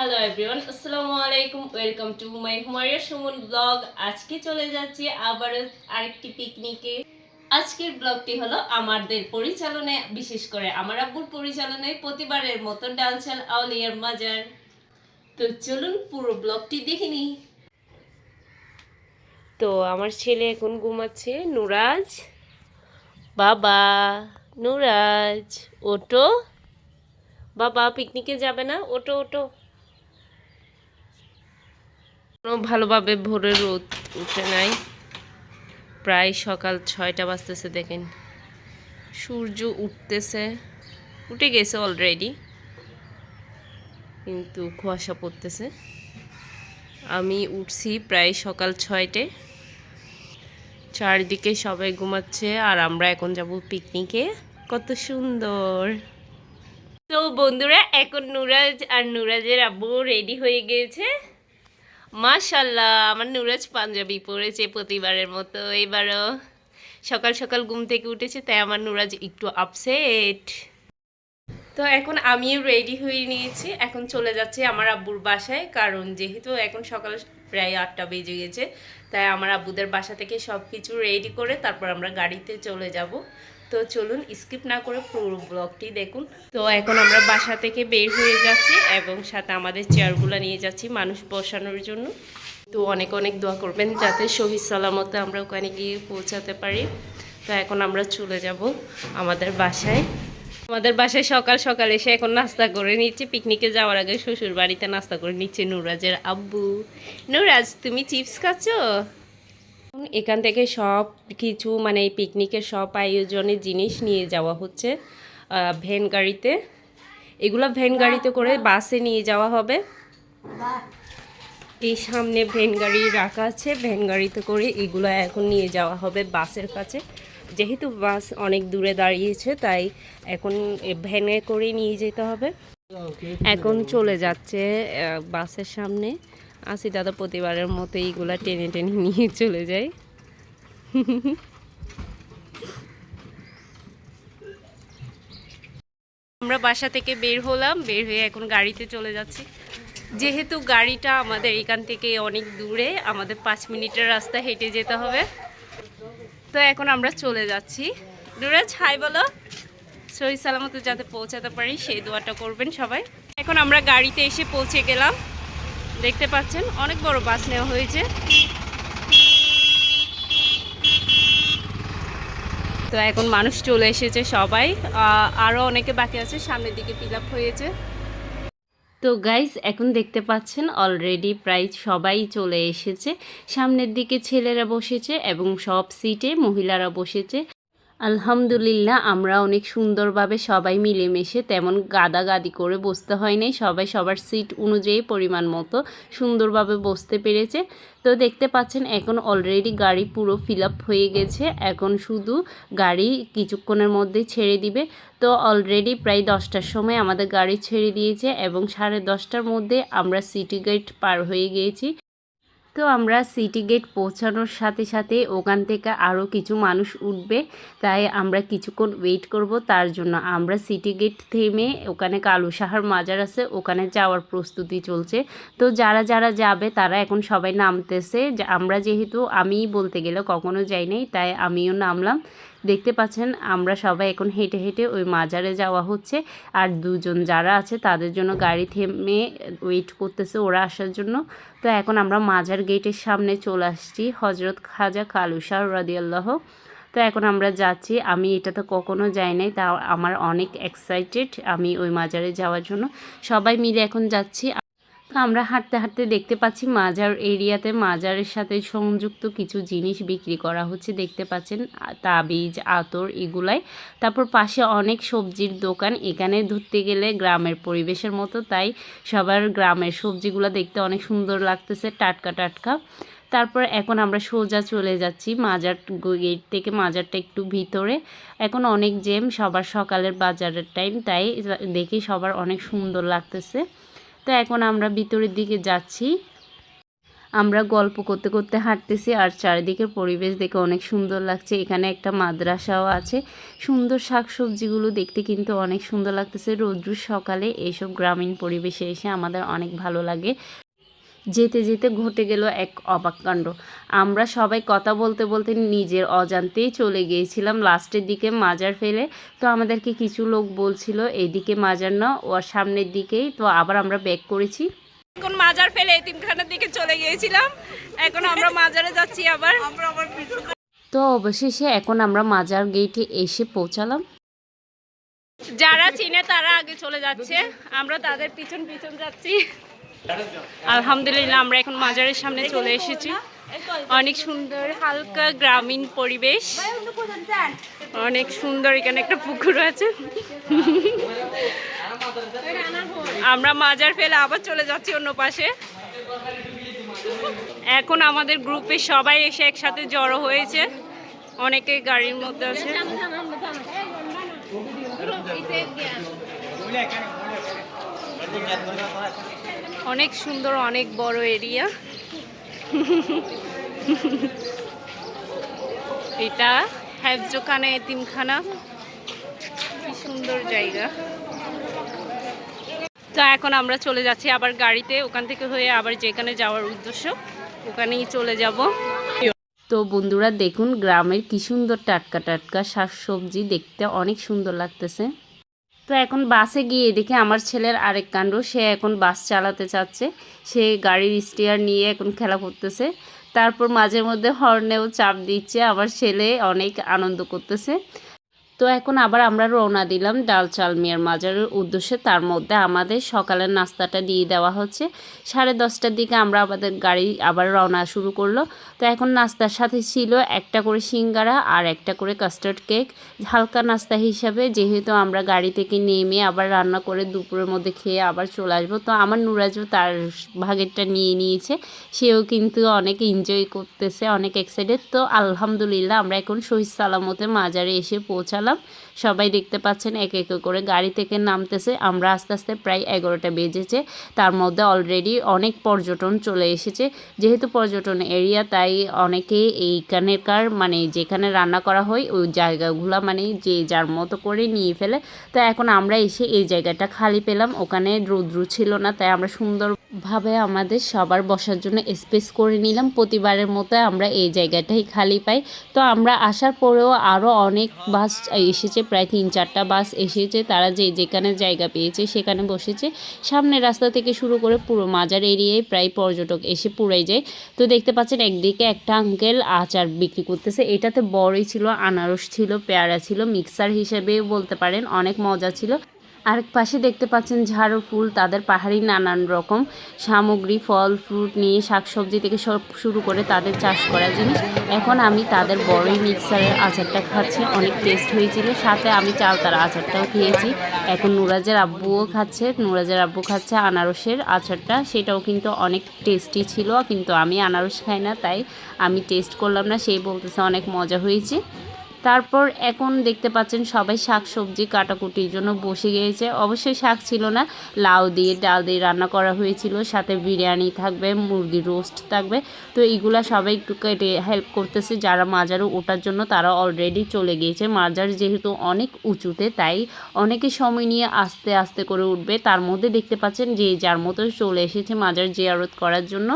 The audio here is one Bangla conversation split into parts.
হ্যালো এভরিওয়ান, আসসালামু আলাইকুম। Welcome to my Humaira Suman blog. আজকে চলে যাচ্ছি আবার আরেকটি পিকনিকে। আজকের ব্লগটি হলো আমাদের পরিচালনায়, বিশেষ করে আমার আব্বুর পরিচালনায় প্রতিবারের মতো ডালচাল আউলিয়ার মাজার। তো চলুন পুরো ব্লগটি দেখে নিই। তো আমার ছেলে এখন ঘুমাচ্ছে। নুরাজ, বাবা নুরাজ, ওটো বাবা, পিকনিকে যাবে না? ওটো ওটো। ভালোভাবে ভোরের রোদ উঠে নাই, প্রায় সকাল 6টা বাজতেছে। দেখেন সূর্য উঠতেছে, উঠে গেছে অলরেডি, কিন্তু কুয়াশা পড়তেছে। আমি উঠছি প্রায় সকাল 6টে। চারদিকে সবাই ঘুমাচ্ছে আর আমরা এখন যাব পিকনিকে। কত সুন্দর! তো বন্ধুরা, এখন নুরাজ আর নুরাজের আব্বু রেডি হয়ে গিয়েছে। মাশাল্লাহ, আমার নুরাজ পাঞ্জাবি পরেছে প্রতিবারের মতো। এবারও সকাল সকাল ঘুম থেকে উঠেছে, তাই আমার নুরাজ একটু আপসেট। তো এখন আমিও রেডি হয়ে নিয়েছি, এখন চলে যাচ্ছি আমার আব্বুর বাসায়। কারণ যেহেতু এখন সকাল প্রায় 8টা বেজে গেছে, তাই আমার আব্বুদের বাসা থেকে সব কিছু রেডি করে তারপর আমরা গাড়িতে চলে যাব। তো চলুন স্কিপ না করে পুরো ব্লগটি দেখুন। তো এখন আমরা বাসা থেকে বের হয়ে যাচ্ছি এবং সাথে আমাদের চেয়ারগুলো নিয়ে যাচ্ছি মানুষ বসানোর জন্য। তো অনেক অনেক দোয়া করবেন যাতে সহি সালামতে আমরা ওখানে গিয়ে পৌঁছাতে পারি। তো এখন আমরা চলে যাব আমাদের বাসায়। আমাদের বাসায় সকাল সকাল এসে এখন নাস্তা করে নিচ্ছে। পিকনিকে যাওয়ার আগে শ্বশুর বাড়িতে নাস্তা করে নিচ্ছে নুরাজের আব্বু। নুরাজ, তুমি চিপস খাচ্ছ? এখান থেকে সব কিছু মানে এই পিকনিকের সব আয়োজনের জিনিস নিয়ে যাওয়া হচ্ছে ভ্যান গাড়িতে। এগুলো ভ্যান গাড়িতে করে বাসে নিয়ে যাওয়া হবে। এই সামনে ভ্যান গাড়ি রাখা আছে, ভ্যান গাড়িতে করে এগুলো এখন নিয়ে যাওয়া হবে বাসের কাছে। যেহেতু বাস অনেক দূরে দাঁড়িয়েছে, তাই এখন ভ্যানে করে নিয়ে যেতে হবে। এখন চলে যাচ্ছে বাসের সামনে। আসি দাদা প্রতিবারের মতো এইগুলা টেনে টেনে নিয়ে চলে যায়। আমরা বাসা থেকে বের হলাম, বের হয়ে এখন গাড়িতে চলে যাচ্ছি। যেহেতু গাড়িটা আমাদের এখান থেকে অনেক দূরে, আমাদের 5 মিনিটের রাস্তা হেঁটে যেতে হবে। তো এখন আমরা চলে যাচ্ছি। নুরাজ হাই বলো। সহি সালামতে যাতে পৌঁছাতে পারি সেই দোয়াটা করবেন সবাই। এখন আমরা গাড়িতে এসে পৌঁছে গেলাম। দেখতে পাচ্ছেন অনেক বড় বাস নেওয়া হয়েছে। তো এখন মানুষ চলে এসেছে সবাই, আরও অনেকে বাকি আছে, সামনের দিকে ফিল আপ হয়েছে। তো গাইস, এখন দেখতে পাচ্ছেন অলরেডি প্রায় সবাই চলে এসেছে। সামনের দিকে ছেলেরা বসেছে এবং সব সিটে মহিলারা বসেছে। আলহামদুলিল্লাহ, আমরা অনেক সুন্দরভাবে সবাই মিলেমিশে তেমন গাদাগাদি করে বসতে হয় নাই। সবাই সবার সিট অনুযায়ী পরিমাণ মতো সুন্দরভাবে বসতে পেরেছে। তো দেখতে পাচ্ছেন এখন অলরেডি গাড়ি পুরো ফিল আপ হয়ে গেছে। এখন শুধু গাড়ি কিছুক্ষণের মধ্যে ছেড়ে দিবে। তো অলরেডি প্রায় 10টার সময় আমাদের গাড়ি ছেড়ে দিয়েছে এবং 10:30টার মধ্যে আমরা সিটি গেট পার হয়ে গিয়েছি। তো আমরা সিটি গেট পৌঁছানোর সাথে সাথে ওখান থেকে আরও কিছু মানুষ উঠবে, তাই আমরা কিছুক্ষণ ওয়েট করব। তার জন্য আমরা সিটি গেট থেমে ওখানে কালু সাহার মাজার আছে, ওখানে যাওয়ার প্রস্তুতি চলছে। তো যারা যারা যাবে তারা এখন সবাই নামতেছে। আমরা যেহেতু আমি বলতে গেলে কখনো যাই নাই, তাই আমিও নামলাম। দেখতে পাচ্ছেন আমরা সবাই এখন হেঁটে হেঁটে ওই মাজারে যাওয়া হচ্ছে। আর দুজন যারা আছে তাদের জন্য গাড়ি থেমে ওয়েট করতেছে ওরা আসার জন্য। তো এখন আমরা মাজার গেটের সামনে চলে আসছি, হজরত খাজা কালু শাহ রাদিয়াল্লাহু। তো এখন আমরা যাচ্ছি। আমি এটাতে কখনো যাই নাই, তা আমার অনেক এক্সাইটেড আমি ওই মাজারে যাওয়ার জন্য। সবাই মিলে এখন যাচ্ছি। তো আমরা হাঁটতে হাঁটতে দেখতে পাচ্ছি মাজার এরিয়াতে মাজারের সাথে সংযুক্ত কিছু জিনিস বিক্রি করা হচ্ছে। দেখতে পাচ্ছেন তাবিজ, আতর এগুলাই। তারপর পাশে অনেক সবজির দোকান। এখানে ধরতে গেলে গ্রামের পরিবেশের মতো, তাই সবার গ্রামের সবজিগুলো দেখতে অনেক সুন্দর লাগতেছে, টাটকা টাটকা। তারপর এখন আমরা সোজা চলে যাচ্ছি মাজার গেট থেকে। মাজারটা একটু ভিতরে, এখন অনেক জ্যাম, সবার সকালের বাজারের টাইম, তাই দেখে সবার অনেক সুন্দর লাগতেছে। তো এখন আমরা ভিতরের দিকে যাচ্ছি। আমরা গল্প করতে করতে হাঁটতেছি আর চারিদিকের পরিবেশ দেখে অনেক সুন্দর লাগছে। এখানে একটা মাদ্রাসাও আছে। সুন্দর শাকসবজিগুলো দেখতে কিন্তু অনেক সুন্দর লাগতেছে। রৌদ্রুর সকালে এইসব গ্রামীণ পরিবেশে এসে আমাদের অনেক ভালো লাগে। যেতে যেতে ঘটে গেল এক অবাক কাণ্ড। আমরা সবাই কথা বলতে বলতে নিজের অজান্তেই চলে গিয়েছিলাম লাস্টের দিকে মাজার ফেলে। তো আমাদেরকে কিছু লোক বলছিল এইদিকে মাজার না, ওর সামনের দিকেই। তো আবার আমরা ব্যাক করেছি। এখন মাজার ফেলে এতিমখানার দিকে চলে গিয়েছিলাম, এখন আমরা মাজারে যাচ্ছি আবার। তো অবশেষে এখন আমরা মাজার গেটে এসে পৌঁছালাম। যারা চিনে তারা আগে চলে যাচ্ছে, আমরা তাদের পিছন পিছন যাচ্ছি। আলহামদুলিল্লাহ আমরা এখন মাজারের সামনে চলে এসেছি। অনেক সুন্দর হালকা গ্রামীণ পরিবেশ, অনেক সুন্দর। এখানে একটা পুকুর আছে। আমরা মাজার ফেলে আবার চলে যাচ্ছি অন্য পাশে। এখন আমাদের গ্রুপে সবাই এসে একসাথে জড়ো হয়েছে, অনেকে গাড়ির মধ্যে আছে। অনেক সুন্দর, অনেক বড় এরিয়া। এটা হেফজখানা এতিমখানা, কি সুন্দর জায়গা। তো এখন আমরা চলে যাচ্ছি আবার গাড়িতে, ওখান থেকে হয়ে আবার যেখানে যাওয়ার উদ্দেশ্য ওখানেই চলে যাব। তো বন্ধুরা দেখুন গ্রামের কি সুন্দর টাটকা টাটকা শাকসবজি, দেখতে অনেক সুন্দর লাগতেছে। তো এখন বাসে গিয়ে দেখে আমার ছেলের আরেক কাণ্ড, সে এখন বাস চালাতে চাচ্ছে। সে গাড়ির স্টিয়ার নিয়ে এখন খেলা করতেছে, তারপর মাঝে মধ্যে হর্নেও চাপ দিচ্ছে। আমার ছেলে অনেক আনন্দ করতেছে। তো এখন আবার আমরা রওনা দিলাম ডাল চাল মিয়ার মাজারের উদ্দেশ্যে। তার মধ্যে আমাদের সকালের নাস্তাটা দিয়ে দেওয়া হচ্ছে। 10:30টার দিকে আমরা আমাদের গাড়ি আবার রওনা শুরু করলো। তো এখন নাস্তার সাথে ছিল একটা করে সিঙ্গারা আর একটা করে কাস্টার্ড কেক, হালকা নাস্তা হিসাবে। যেহেতু আমরা গাড়ি থেকে নেমে আবার রান্না করে দুপুরের মধ্যে খেয়ে আবার চলে আসবো, তো আমার নুরাজও তার ভাগেরটা নিয়ে নিয়েছে। সেও কিন্তু অনেক এনজয় করতেছে, অনেক এক্সাইটেড। তো আলহামদুলিল্লাহ আমরা এখন সহিহ সালামতে মাজারে এসে পৌঁছালাম। সবাই দেখতে পাচ্ছেন এক এক করে গাড়ি থেকে নামতেছে। আমরা আস্তে আস্তে প্রায় 11টা বেজেছে। তার মধ্যে অলরেডি অনেক পর্যটন চলে এসেছে। যেহেতু পর্যটন এরিয়া, তাই অনেকে এইখানেকার মানে যেখানে রান্না করা হয় ওই জায়গাগুলো মানে যে যার মতো করে নিয়ে ফেলে। তো এখন আমরা এসে এই জায়গাটা খালি পেলাম, ওখানে রৌদ্র ছিল না, তাই আমরা সুন্দরভাবে আমাদের সবার বসার জন্য স্পেস করে নিলাম। প্রতিবারের মতো আমরা এই জায়গাটাই খালি পাই। তো আমরা আসার পরেও আরও অনেক বাস এসেছে, প্রায় 3-4টা বাস এসেছে। তারা যেখানে জায়গা পেয়েছে সেখানে বসেছে। সামনের রাস্তা থেকে শুরু করে পুরো মাজার এরিয়ায় প্রায় পর্যটক এসে পুরাই যায়। তো দেখতে পাচ্ছেন একদিকে একটা আঙ্কেল আচার বিক্রি করতেছে। এটাতে বড়ই ছিল, আনারস ছিল, পেয়ারা ছিল, মিক্সার হিসেবেও বলতে পারেন, অনেক মজা ছিল। আরেক পাশে দেখতে পাচ্ছেন ঝাড়ু ফুল, তাদের পাহাড়ি নানান রকম সামগ্রী, ফল ফ্রুট নিয়ে শাকসবজি থেকে সব শুরু করে তাদের চাষ করা জিনিস। এখন আমি তাদের বড়ই মিক্সারের আচারটা খাচ্ছি, অনেক টেস্ট হয়েছিল। সাথে আমি চালতার আচারটাও খেয়েছি। এখন নুরাজের আব্বুও খাচ্ছে, নুরাজের আব্বু খাচ্ছে আনারসের আচারটা, সেটাও কিন্তু অনেক টেস্টি ছিল। কিন্তু আমি আনারস খাই না, তাই আমি টেস্ট করলাম না। সেই বলতেছে অনেক মজা হয়েছে। তারপর এখন দেখতে পাচ্ছেন সবাই শাক সবজি কাটাকুটির জন্য বসে গিয়েছে। অবশ্যই শাক ছিল না, লাউ দিয়ে ডাল দিয়ে রান্না করা হয়েছিল, সাথে বিরিয়ানি থাকবে, মুরগির রোস্ট থাকবে। তো এইগুলা সবাই একটু কেটে হেল্প করতেছে। যারা মাজারে ওঠার জন্য তারা অলরেডি চলে গিয়েছে। মাজার যেহেতু অনেক উঁচুতে, তাই অনেকে সময় নিয়ে আস্তে আস্তে করে উঠবে। তার মধ্যে দেখতে পাচ্ছেন যে যার মতো চলে এসেছে মাজার জিয়ারত করার জন্য।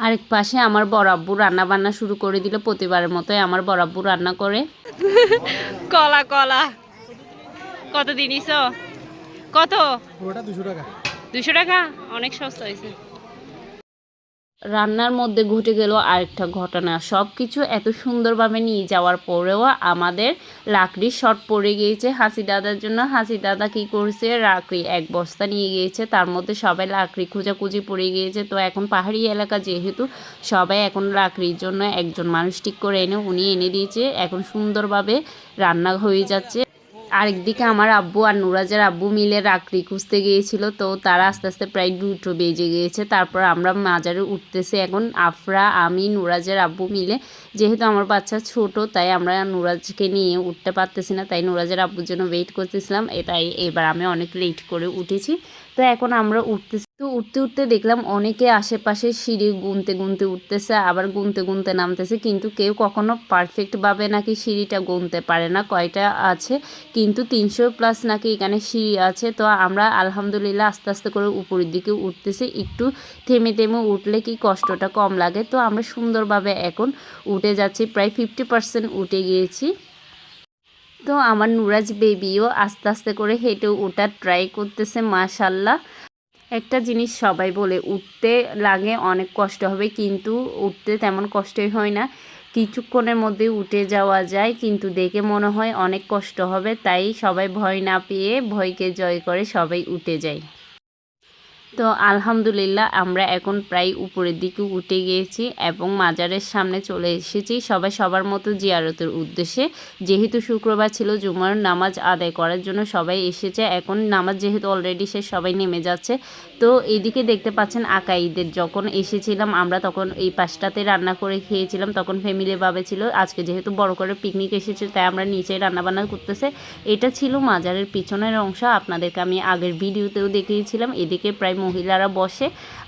আরেক পাশে আমার বড় আব্বু রান্না বান্না শুরু করে দিল। প্রতিবারের মতোই আমার বড় আব্বু রান্না করে। কলা কলা কত দিনিস? কত? 200 টাকা। 200 টাকা, অনেক সস্তা হয়েছে। রান্নার মধ্যে ঘটে গেল আরেকটা ঘটনা। সব কিছু এত সুন্দরভাবে নিয়ে যাওয়ার পরেও আমাদের লাকড়ির শর্ট পড়ে গিয়েছে হাসি দাদার জন্য। হাসি দাদা কী করছে, লাকড়ি 1 বস্তা নিয়ে গিয়েছে, তার মধ্যে সবাই লাকড়ি খোঁজাখুঁজি পড়ে গিয়েছে। তো এখন পাহাড়ি এলাকা যেহেতু, সবাই এখন লাকড়ির জন্য একজন মানুষ ঠিক করে এনে উনি এনে দিয়েছে। এখন সুন্দরভাবে রান্না হয়ে যাচ্ছে। আরেকদিকে আমার আব্বু আর নুরাজের আব্বু মিলে লাকড়ি খুঁজতে গিয়েছিল। তো তারা আস্তে আস্তে প্রায় 2টো বেজে গিয়েছে। তারপর আমরা মাজারে উঠতেছি এখন আফরা, আমি, নুরাজের আব্বু মিলে। যেহেতু আমার বাচ্চা ছোট, তাই আমরা নুরাজকে নিয়ে উঠতে পারতেছি না, তাই নুরাজের আব্বুর জন্য ওয়েট করতেছিলাম। তাই এবার আমি অনেক লেট করে উঠেছি। তো এখন আমরা উঠতেছি, তো উঠতে উঠতে দেখলাম অনেকে আশেপাশে সিঁড়ি গুনতে গুনতে উঠতেছে, আবার গুনতে গুনতে নামতেছে, কিন্তু কেউ কখনো পারফেক্টভাবে নাকি সিঁড়িটা গুনতে পারে না কয়টা আছে, কিন্তু 300+ নাকি এখানে সিঁড়ি আছে। তো আমরা আলহামদুলিল্লাহ আস্তে আস্তে করে উপরের দিকে উঠতেছি, একটু থেমে থেমে উঠলে কি কষ্টটা কম লাগে। তো আমরা সুন্দরভাবে এখন উঠে যাচ্ছি, প্রায় 50% উঠে গিয়েছি। তো আমার নুরাজ বেবিও আস্তে আস্তে করে হেঁটে ওঠার ট্রাই করতেছে, মাশাল্লাহ। একটা জিনিস সবাই বলে, উঠতে লাগে অনেক কষ্ট হবে, কিন্তু উঠতে তেমন কষ্টই হয় না, কিছুক্ষণের মধ্যে উঠে যাওয়া যায়, কিন্তু দেখে মনে হয় অনেক কষ্ট হবে। তাই সবাই ভয় না পেয়ে ভয়কে জয় করে সবাই উঠে যায়। তো আলহামদুলিল্লাহ আমরা এখন প্রায় উপরের দিকে উঠে গিয়েছি এবং মাজারের সামনে চলে এসেছি, সবাই সবার মতো জিয়ারতের উদ্দেশ্যে। যেহেতু শুক্রবার ছিল, জুমার নামাজ আদায় করার জন্য সবাই এসেছে। এখন নামাজ যেহেতু অলরেডি শেষ, সবাই নেমে যাচ্ছে। তো এইদিকে দেখতে পাচ্ছেন আকাইদের যখন এসেছিলাম আমরা, তখন এই পাশটাতে রান্না করে খেয়েছিলাম, তখন ফ্যামিলিভাবে ছিল। আজকে যেহেতু বড় করে পিকনিক এসেছে, তাই আমরা নিচে রান্নাবান্না করতেছে। এটা ছিল মাজারের পিছনের অংশ, আপনাদেরকে আমি আগের ভিডিওতেও দেখিয়েছিলাম। এদিকে প্রায় মহিলারা বসে,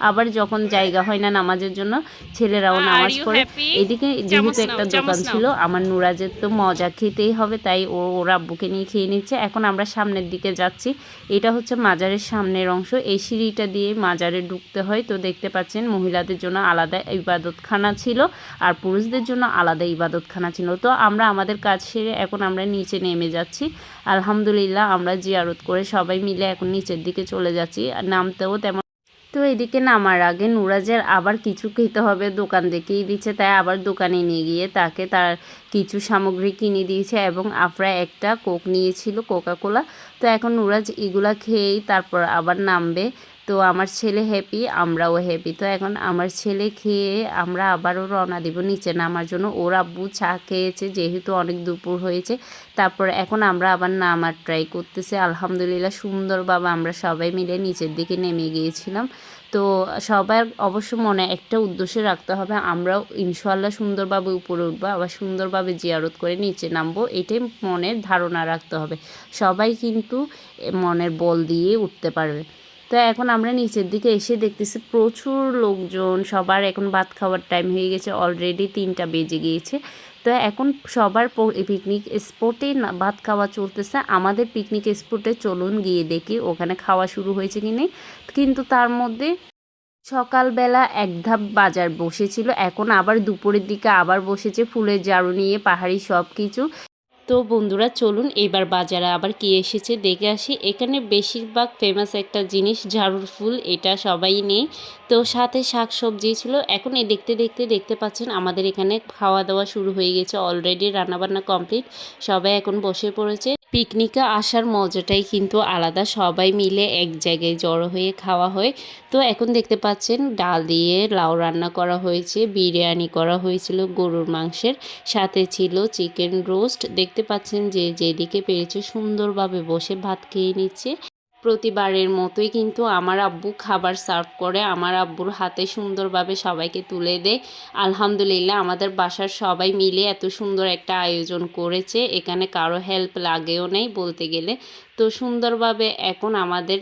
আবার যখন জায়গা হয় না নামাজের জন্য, ছেলেরাও নামাজ পড়ে। এদিকে যেহেতু একটা দোকান ছিল, আমার নুরাজের তো মজা খেতেই হবে, তাই ওর আব্বুকে নিয়ে খেয়ে নিচ্ছে। এখন আমরা সামনের দিকে যাচ্ছি, এটা হচ্ছে মাজারের সামনের অংশ। এই সিঁড়িটা দিয়ে মাজারে ঢুকতে হয়। তো দেখতে পাচ্ছেন মহিলাদের জন্য আলাদা ইবাদতখানা ছিল আর পুরুষদের জন্য আলাদা ইবাদতখানা ছিল। তো আমরা আমাদের কাজ সেরে এখন আমরা নিচে নেমে যাচ্ছি। আলহামদুলিল্লাহ আমরা জিয়ারত করে সবাই মিলে এখন নিচের দিকে চলে যাচ্ছি, আর নামতেও তেমন। তো এদিকে নামার আগে নুরাজের আবার কিছু খেতে হবে, দোকান দেখিয়ে দিচ্ছে, তাই আবার দোকানে নিয়ে গিয়ে তাকে তার কিছু সামগ্রী কিনে দিয়েছে এবং আফরা একটা কোক নিয়েছিল, কোকাকোলা। তো এখন নুরাজ এগুলা খেয়েই তারপর আবার নামবে। তো আমার ছেলে হ্যাপি, আমরাও হ্যাপি। তো এখন আমার ছেলে খেয়ে আমরা আবারও রওনা দিব নিচে নামার জন্য। ওর আব্বু চা খেয়েছে, যেহেতু অনেক দুপুর হয়েছে। তারপর এখন আমরা আবার নামার ট্রাই করতেছি। আলহামদুলিল্লাহ সুন্দরভাবে আমরা সবাই মিলে নিচের দিকে নেমে গিয়েছিলাম। তো সবার অবশ্য মনে একটা উদ্দেশ্য রাখতে হবে, আমরাও ইনশাআল্লাহ সুন্দরভাবে উপরে উঠবো, আবার সুন্দরভাবে জিয়ারত করে নিচে নামবো, এটাই মনের ধারণা রাখতে হবে। সবাই কিন্তু মনের বল দিয়ে উঠতে পারবে। তো এখন আমরা নিচের দিকে এসে দেখতেছি প্রচুর লোকজন, সবার এখন ভাত খাওয়ার টাইম হয়ে গেছে, অলরেডি 3টা বেজে গিয়েছে। তো এখন সবার পিকনিক স্পটে ভাত খাওয়া চলতেছে। আমাদের পিকনিক স্পটে চলুন গিয়ে দেখি ওখানে খাওয়া শুরু হয়েছে কি নেই। কিন্তু তার মধ্যে সকালবেলা এক ধাপ বাজার বসেছিল, এখন আবার দুপুরের দিকে আবার বসেছে ফুলের ঝাড়ু নিয়ে পাহাড়ি সব কিছু। তো বন্ধুরা চলুন এবার বাজারে আবার কি এসেছে দেখে আসি। এখানে বেশিরভাগ ফেমাস একটা জিনিস ঝাড়ুর ফুল, এটা সবাই নেই। তো সাথে শাক সবজি ছিল। এখন এই দেখতে দেখতে দেখতে পাচ্ছেন আমাদের এখানে খাওয়া দাওয়া শুরু হয়ে গেছে, অলরেডি রান্নাবান্না কমপ্লিট, সবাই এখন বসে পড়েছে। পিকনিকে আসার মজাটাই কিন্তু আলাদা, সবাই মিলে এক জায়গায় জড়ো হয়ে খাওয়া হয়। তো এখন দেখতে পাচ্ছেন ডাল দিয়ে লাউ রান্না করা হয়েছে, বিরিয়ানি করা হয়েছিল গরুর মাংসের, সাথে ছিল চিকেন রোস্ট। দেখতে পাচ্ছেন যে যেদিকে পেরেছে সুন্দরভাবে বসে ভাত খেয়ে নিচ্ছে। প্রতিবারের মতোই কিন্তু আমার আব্বু খাবার সার্ভ করে, আমার আব্বুর হাতে সুন্দরভাবে সবাইকে তুলে দেয়। আলহামদুলিল্লাহ আমাদের বাসার সবাই মিলে এত সুন্দর একটা আয়োজন করেছে, এখানে কারো হেল্প লাগেও নেই বলতে গেলে। তো সুন্দরভাবে এখন আমাদের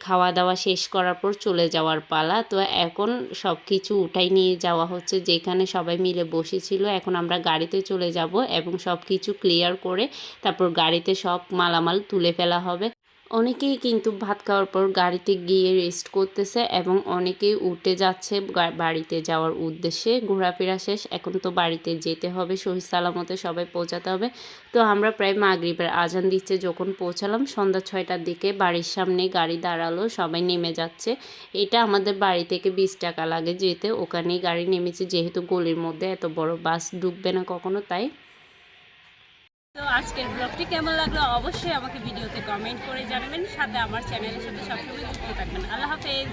খাওয়া দাওয়া শেষ করার পর চলে যাওয়ার পালা। তো এখন সব কিছু উঠাই নিয়ে যাওয়া হচ্ছে, যেখানে সবাই মিলে বসেছিল। এখন আমরা গাড়িতে চলে যাব এবং সব কিছু ক্লিয়ার করে তারপর গাড়িতে সব মালামাল তুলে ফেলা হবে। অনেকেই কিন্তু ভাত খাওয়ার পর গাড়িতে গিয়ে রেস্ট করতেছে এবং অনেকেই উঠে যাচ্ছে বাড়িতে যাওয়ার উদ্দেশ্যে। ঘোরাফেরা শেষ, এখন তো বাড়িতে যেতে হবে, সহি সালামতে সবাই পৌঁছাতে হবে। তো আমরা প্রায় মাগরিবের আজান দিচ্ছে যখন পৌঁছালাম, সন্ধ্যা 6টার দিকে বাড়ির সামনে গাড়ি দাঁড়ালো, সবাই নেমে যাচ্ছে। এটা আমাদের বাড়ি থেকে 20 টাকা লাগে যেতে, ওখানেই গাড়ি নেমেছে, যেহেতু গলির মধ্যে এত বড় বাস ঢুকবে না কখনো, তাই। তো আজকের ব্লগটি কেমন লাগলো অবশ্যই আমাকে ভিডিওতে কমেন্ট করে জানাবেন, সাথে আমার চ্যানেলের সাথে সবসময় যুক্ত থাকবেন। আল্লাহ হাফেজ।